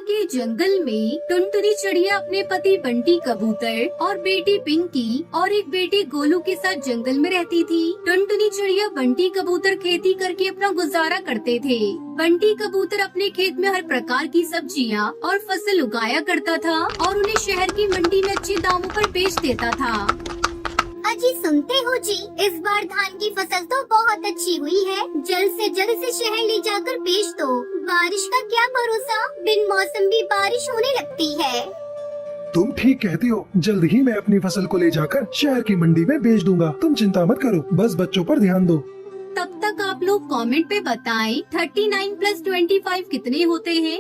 के जंगल में टुनटुनी चिड़िया अपने पति बंटी कबूतर और बेटी पिंकी और एक बेटे गोलू के साथ जंगल में रहती थी। टुनटुनी चिड़िया बंटी कबूतर खेती करके अपना गुजारा करते थे। बंटी कबूतर अपने खेत में हर प्रकार की सब्जियां और फसल उगाया करता था और उन्हें शहर की मंडी में अच्छे दामों पर बेच देता था। अजी सुनते हो जी, इस बार धान की फसल तो बहुत अच्छी हुई है। जल्द से जल्द इसे शहर ले जाकर बेच दो। बारिश का क्या भरोसा, बिन मौसम भी बारिश होने लगती है। तुम ठीक कहती हो, जल्द ही मैं अपनी फसल को ले जाकर शहर की मंडी में बेच दूंगा। तुम चिंता मत करो, बस बच्चों पर ध्यान दो। तब तक आप लोग कमेंट पे बताएं 39 + 25 कितने होते हैं।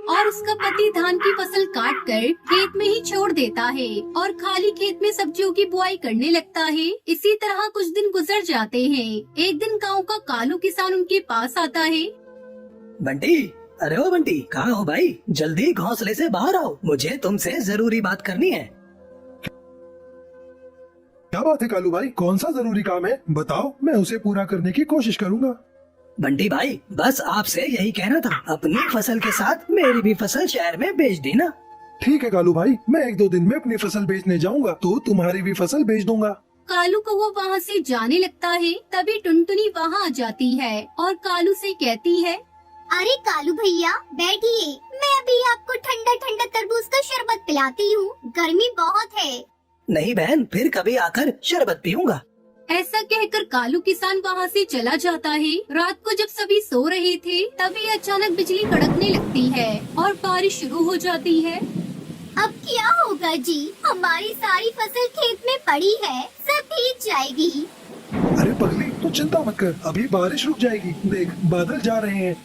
और उसका पति धान की फसल काट कर खेत में ही छोड़ देता है और खाली खेत में सब्जियों की बुआई करने लगता है। इसी तरह कुछ दिन गुजर जाते हैं। एक दिन गांव का कालू किसान उनके पास आता है। बंटी, अरे ओ बंटी, कहाँ हो भाई? जल्दी घोंसले से बाहर आओ, मुझे तुमसे जरूरी बात करनी है। क्या बात है कालू भाई, कौन सा जरूरी काम है? बताओ, मैं उसे पूरा करने की कोशिश करूंगा। बंटी भाई, बस आपसे यही कहना था, अपनी फसल के साथ मेरी भी फसल शहर में बेच देना। ठीक है कालू भाई, मैं 1-2 दिन में अपनी फसल बेचने जाऊंगा तो तुम्हारी भी फसल बेच दूंगा। कालू को वो वहाँ से जाने लगता है। तभी टुनटुनी वहाँ आ जाती है और कालू से कहती है, अरे कालू भैया बैठिए, मैं अभी आपको ठंडा ठंडा तरबूज का शरबत पिलाती हूँ। गर्मी बहुत है। नहीं बहन, फिर कभी आकर शरबत पीऊंगा। ऐसा कहकर कालू किसान वहाँ से चला जाता है। रात को जब सभी सो रहे थे तभी अचानक बिजली कड़कने लगती है और बारिश शुरू हो जाती है। अब क्या होगा जी, हमारी सारी फसल खेत में पड़ी है, सब भीग जाएगी। अरे पगली, तू चिंता मत कर, अभी बारिश रुक जाएगी। देख, बादल जा रहे हैं।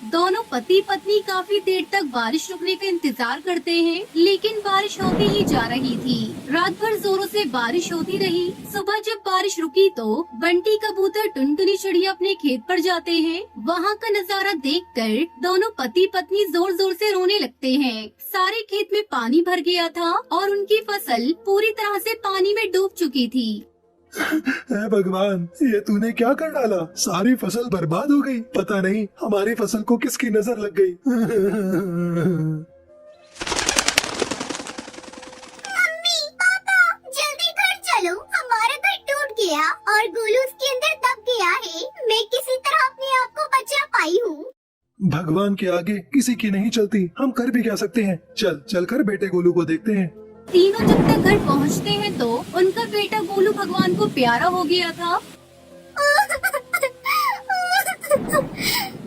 दोनों पति पत्नी काफी देर तक बारिश रुकने का इंतजार करते हैं, लेकिन बारिश होती ही जा रही थी। रात भर जोरों से बारिश होती रही। सुबह जब बारिश रुकी तो बंटी कबूतर टुनटुनी चिड़िया अपने खेत पर जाते हैं। वहाँ का नजारा देखकर दोनों पति पत्नी जोर जोर से रोने लगते हैं। सारे खेत में पानी भर गया था और उनकी फसल पूरी तरह से पानी में डूब चुकी थी। हे भगवान, ये तूने क्या कर डाला? सारी फसल बर्बाद हो गई। पता नहीं हमारी फसल को किसकी नजर लग गई। मम्मी, पापा, जल्दी घर चलो, हमारा घर टूट गया और गोलू उसके अंदर दब गया है। मैं किसी तरह अपने आप को बचा पाई हूँ। भगवान के आगे किसी की नहीं चलती, हम कर भी क्या सकते हैं। चल कर बेटे गोलू को देखते हैं। तीनों जब तक घर पहुँचते हैं तो उनका बेटा गोलू भगवान को प्यारा हो गया था।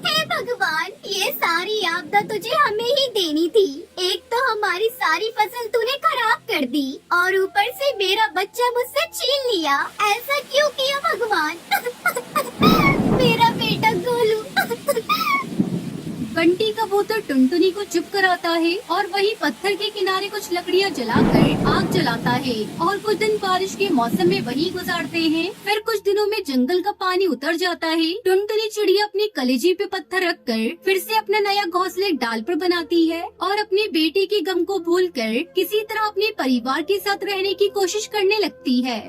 हे भगवान, ये सारी आपदा तुझे हमें ही देनी थी। एक तो हमारी सारी फसल तूने खराब कर दी और ऊपर से मेरा बच्चा मुझसे छीन लिया। ऐसा क्यों किया भगवान? मेरा बेटा गोलू। बंटी कबूतर टुनटुनी को चुप कराता है और वही पत्थर के किनारे कुछ लकड़ियाँ जलाकर आग जलाता है और कुछ दिन बारिश के मौसम में वही गुजारते हैं। फिर कुछ दिनों में जंगल का पानी उतर जाता है। टुनटुनी चिड़िया अपनी कलेजी पे पत्थर रखकर फिर से अपना नया घोंसला एक डाल पर बनाती है और अपने बेटे के गम को भूलकर किसी तरह अपने परिवार के साथ रहने की कोशिश करने लगती है।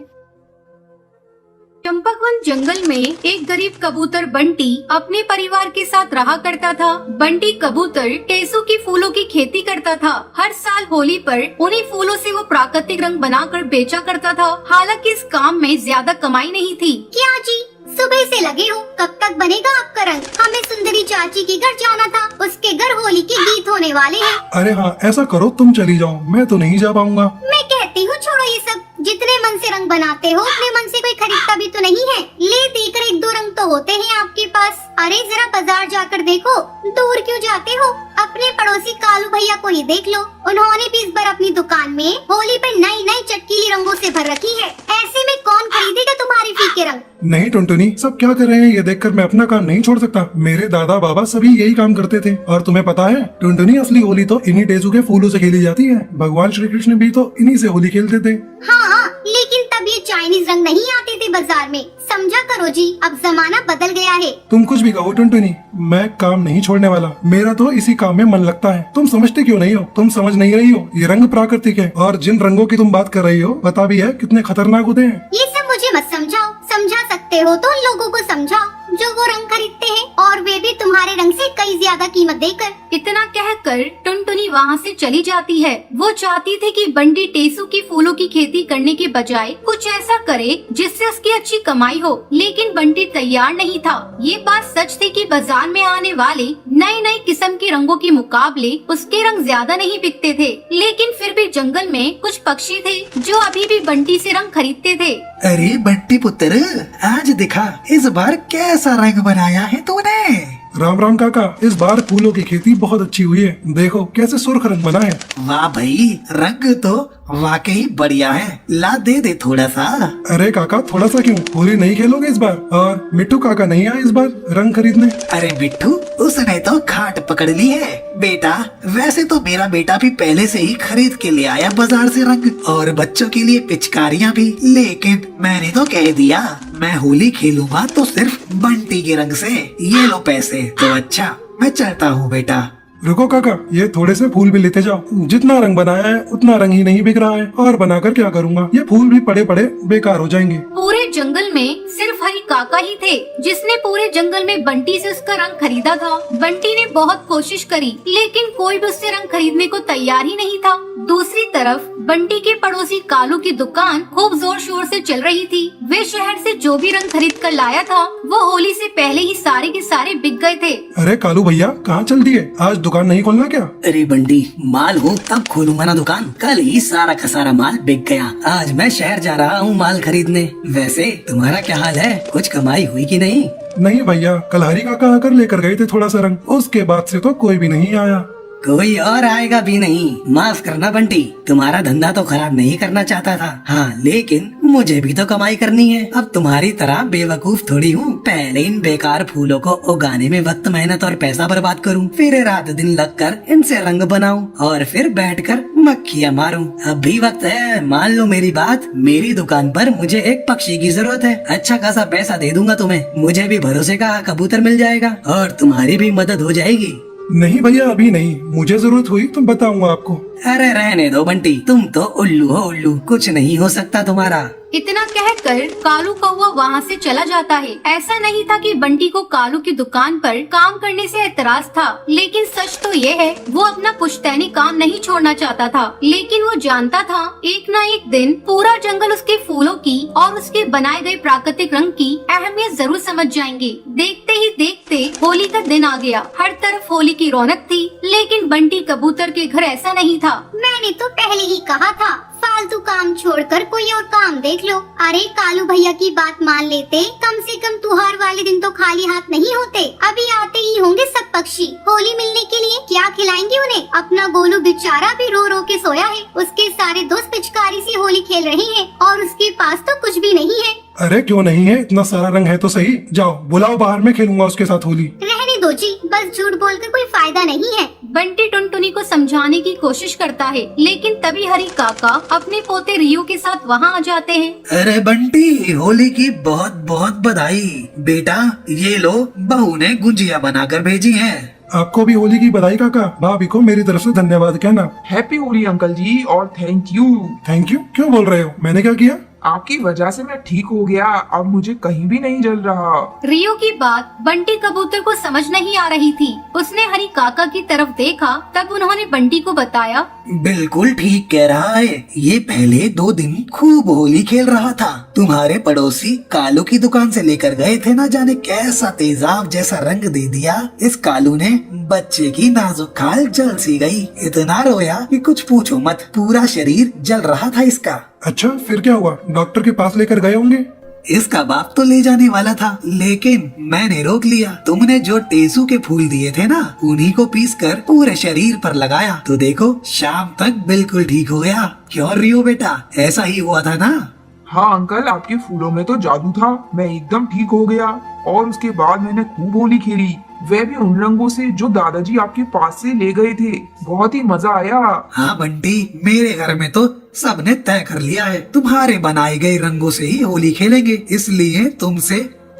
चंपकवन जंगल में एक गरीब कबूतर बंटी अपने परिवार के साथ रहा करता था। बंटी कबूतर टेसू की फूलों की खेती करता था। हर साल होली पर उन्हीं फूलों से वो प्राकृतिक रंग बनाकर बेचा करता था। हालांकि इस काम में ज्यादा कमाई नहीं थी। क्या जी, सुबह से लगे हो, कब तक बनेगा आपका रंग? हमें सुंदरी चाची के घर जाना था, उसके घर होली के गीत होने वाले हैं। अरे हाँ, ऐसा करो, तुम चली जाओ, मैं तो नहीं जा पाऊंगा। मैं कहती हूँ छोड़ो ये सब, जितने मन से रंग बनाते हो अपने मन से कोई खरीदता भी तो नहीं है। ले देकर 1-2 रंग तो होते हैं आपके पास। अरे जरा बाजार जाकर देखो, दूर क्यों जाते हो? अपने पड़ोसी कालू भैया को ही देख लो, उन्होंने भी इस बार अपनी दुकान में होली पे नई नई चटकीली रंगों से भर रखी है। ऐसे में कौन खरीदेगा तुम्हारे फीके रंग? नहीं टुनटुनी, सब क्या कर रहे हैं ये देखकर मैं अपना काम नहीं छोड़ सकता। मेरे दादा बाबा सभी यही काम करते थे। और तुम्हें पता है टुनटुनी, असली होली तो इन्हीं टेसू के फूलों से खेली जाती है। भगवान श्री कृष्ण भी तो इन्हीं से होली खेलते थे। हाँ, लेकिन तब ये चाइनीज रंग नहीं आते थे बाजार में। समझा करो जी, अब जमाना बदल गया है। तुम कुछ भी कहो टुनटुनी, मैं काम नहीं छोड़ने वाला। मेरा तो इसी काम में मन लगता है। तुम समझते क्यों नहीं हो? तुम समझ नहीं रही हो, ये रंग प्राकृतिक है और जिन रंगों की तुम बात कर रही हो पता भी है कितने खतरनाक होते हैं। ये सब मुझे मत समझाओ, समझा सकते हो तो उन लोगों को समझाओ जो वो रंग खरीदते हैं और वे भी तुम्हारे रंग से कई ज्यादा ज्यादा कीमत देकर। इतना कहकर टुनटुनी वहाँ से चली जाती है। वो चाहती थी कि बंटी टेसू की फूलों की खेती करने के बजाय कुछ ऐसा करे जिससे उसकी अच्छी कमाई हो, लेकिन बंटी तैयार नहीं था। ये बात सच थी कि बाजार में आने वाले नए नए किस्म के रंगों के मुकाबले उसके रंग ज्यादा नहीं बिकते थे, लेकिन फिर भी जंगल में कुछ पक्षी थे जो अभी भी बंटी से रंग खरीदते थे। अरे बंटी पुत्र, आज दिखा इस बार कैसा रंग बनाया है तूने। राम राम काका, इस बार फूलों की खेती बहुत अच्छी हुई है। देखो कैसे सुर्ख रंग बना है। वाह भाई, रंग तो वाकई बढ़िया है। ला दे थोड़ा सा। अरे काका थोड़ा सा क्यों, होली नहीं खेलोगे इस बार? और मिट्टू काका नहीं आए इस बार रंग खरीदने? अरे बिट्टू, उसने तो खाट पकड़ ली है। बेटा, वैसे तो मेरा बेटा भी पहले से ही खरीद के ले आया बाजार से रंग और बच्चों के लिए पिचकारियाँ भी, लेकिन मैंने तो कह दिया मैं होली खेलूंगा तो सिर्फ बंटी के रंग से। ये लो पैसे। तो अच्छा, मैं चलता हूँ बेटा। रुको काका, ये थोड़े से फूल भी लेते जाओ। जितना रंग बनाया है उतना रंग ही नहीं बिक रहा है, और बनाकर क्या करूँगा? ये फूल भी पड़े पड़े बेकार हो जाएंगे। पूरे जंगल में सिर्फ हरी काका ही थे जिसने पूरे जंगल में बंटी से उसका रंग खरीदा था। बंटी ने बहुत कोशिश करी, लेकिन कोई भी उससे रंग खरीदने को तैयार ही नहीं था। दूसरी तरफ बंटी के पड़ोसी कालू की दुकान खूब जोर शोर से चल रही थी। वे शहर से जो भी रंग खरीद कर लाया था वो होली से पहले ही सारे के सारे बिक गए थे। अरे कालू भैया, कहाँ चल दिए? आज दुकान नहीं खोलना क्या? अरे बंटी, माल हो तब खोलूंगा ना दुकान। कल ही सारा का सारा माल बिक गया। आज मैं शहर जा रहा हूँ माल खरीदने। वैसे तुम्हारा क्या हाल है? कुछ कमाई हुई कि नहीं? नहीं भैया, कल हरी काका आकर लेकर गए थे थोड़ा सा रंग, उसके बाद से तो कोई भी नहीं आया। कोई और आएगा भी नहीं। माफ करना बंटी, तुम्हारा धंधा तो खराब नहीं करना चाहता था। हाँ, लेकिन मुझे भी तो कमाई करनी है। अब तुम्हारी तरह बेवकूफ थोड़ी हूँ। पहले इन बेकार फूलों को उगाने में वक्त, मेहनत और पैसा बर्बाद करूँ, फिर रात दिन लगकर इनसे रंग बनाऊं और फिर बैठकर मक्खियाँ मारूं। अब भी वक्त है, मान लो मेरी बात। मेरी दुकान पर मुझे एक पक्षी की जरूरत है। अच्छा खासा पैसा दे दूंगा तुम्हें। मुझे भी भरोसे का कबूतर मिल जाएगा और तुम्हारी भी मदद हो जाएगी। नहीं भैया, अभी नहीं। मुझे जरूरत हुई तो बताऊंगा आपको। अरे रहने दो बंटी, तुम तो उल्लू हो उल्लू, कुछ नहीं हो सकता तुम्हारा। इतना कहकर कालू कौवा वहाँ से चला जाता है। ऐसा नहीं था कि बंटी को कालू की दुकान पर काम करने से एतराज था, लेकिन सच तो ये है वो अपना पुश्तैनी काम नहीं छोड़ना चाहता था। लेकिन वो जानता था एक न एक दिन पूरा जंगल उसके फूलों की और उसके बनाए गए प्राकृतिक रंग की अहमियत जरूर समझ जाएंगे। देखते ही देखते होली का दिन आ गया। हर तरफ होली की रौनक थी, लेकिन बंटी कबूतर के घर ऐसा नहीं था। मैंने तो पहले ही कहा था, फालतू काम छोड़कर कोई और काम देख लो। अरे कालू भैया की बात मान लेते, कम से कम त्योहार वाले दिन तो खाली हाथ नहीं होते। अभी आते ही होंगे सब पक्षी। होली मिलने के लिए क्या खिलाएंगे उन्हें? अपना गोलू बेचारा भी रो रो के सोया है। उसके सारे दोस्त पिचकारी से होली खेल रहे हैं और उसके पास तो कुछ भी नहीं है। अरे क्यों नहीं है, इतना सारा रंग है तो सही। जाओ बुलाओ बाहर, में खेलूंगा उसके साथ होली। रहने दो जी, बस झूठ बोलकर कोई फायदा नहीं है। बंटी टुनटुनी को समझाने की कोशिश करता है, लेकिन तभी हरी काका अपने पोते रियो के साथ वहाँ आ जाते हैं। अरे बंटी, होली की बहुत बहुत बधाई। बेटा ये लो, बहू ने गुंजिया बनाकर भेजी है। आपको भी होली की बधाई काका। भाभी को मेरी तरफ से धन्यवाद कहना। हैप्पी होली अंकल जी, और थैंक यू। थैंक यू क्यों बोल रहे हो? मैंने क्या किया? आपकी वजह से मैं ठीक हो गया। अब मुझे कहीं भी नहीं जल रहा। रियो की बात बंटी कबूतर को समझ नहीं आ रही थी। उसने हरी काका की तरफ देखा, तब उन्होंने बंटी को बताया। बिल्कुल ठीक कह रहा है। ये पहले 2 दिन खूब होली खेल रहा था। तुम्हारे पड़ोसी कालू की दुकान से लेकर गए थे, ना जाने कैसा तेजाब जैसा रंग दे दिया। इस कालू ने बच्चे की नाजुक खाल जल सी गई। इतना रोया कि कुछ पूछो मत, पूरा शरीर जल रहा था इसका। अच्छा फिर क्या हुआ? डॉक्टर के पास लेकर गए होंगे। इसका बाप तो ले जाने वाला था, लेकिन मैंने रोक लिया। तुमने जो टेसू के फूल दिए थे ना, उन्हीं को पीसकर पूरे शरीर पर लगाया तो देखो शाम तक बिल्कुल ठीक हो गया। क्यों रियो बेटा, ऐसा ही हुआ था ना? हाँ अंकल, आपके फूलों में तो जादू था। मैं एकदम ठीक हो गया और उसके बाद मैंने खूब होली खेली, वह भी उन रंगों से जो दादाजी आपके पास से ले गए थे। बहुत ही मजा आया। हाँ बंटी, मेरे घर में तो सबने तय कर लिया है, तुम्हारे बनाए गए रंगों से ही होली खेलेंगे। इसलिए तुमसे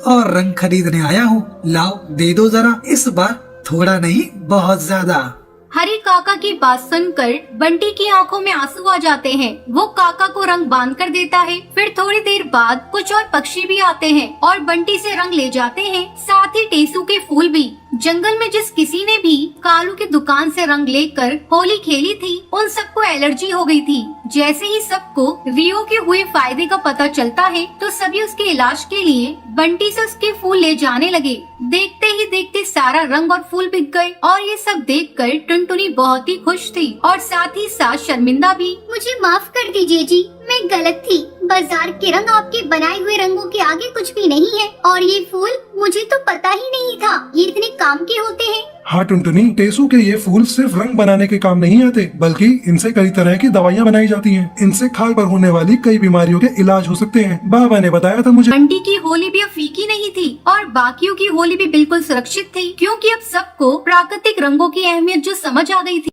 और रंग खरीदने आया हूँ। लाओ दे दो जरा, इस बार थोड़ा नहीं बहुत ज्यादा। हरी काका की बात सुनकर बंटी की आंखों में आंसू आ जाते हैं। वो काका को रंग बांध कर देता है। फिर थोड़ी देर बाद कुछ और पक्षी भी आते हैं और बंटी से रंग ले जाते हैं। साथ ही टेसू के फूल भी। जंगल में जिस किसी ने भी कालू की दुकान से रंग लेकर होली खेली थी, उन सबको एलर्जी हो गई थी। जैसे ही सबको रियो के हुए फायदे का पता चलता है तो सभी उसके इलाज के लिए बंटी से उसके फूल ले जाने लगे। देखते ही देखते सारा रंग और फूल बिक गए और ये सब देखकर टुनटुनी बहुत ही खुश थी और साथ ही साथ शर्मिंदा भी। मुझे माफ कर दीजिए जी, मैं गलत थी। बाजार के रंग आपके बनाए हुए रंगों के आगे कुछ भी नहीं है। और ये फूल मुझे तो पता ही नहीं था ये इतने काम के होते हैं। हाँ टुनटुनी, टेसू के ये फूल सिर्फ रंग बनाने के काम नहीं आते, बल्कि इनसे कई तरह की दवाइयाँ बनाई जाती हैं। इनसे खाल पर होने वाली कई बीमारियों के इलाज हो सकते हैं। बाबा ने बताया था मुझे। बंटी की होली भी अब फीकी नहीं थी और बाकियों की होली भी बिल्कुल सुरक्षित थी, क्योंकि अब सबको प्राकृतिक रंगों की अहमियत जो समझ आ गई थी।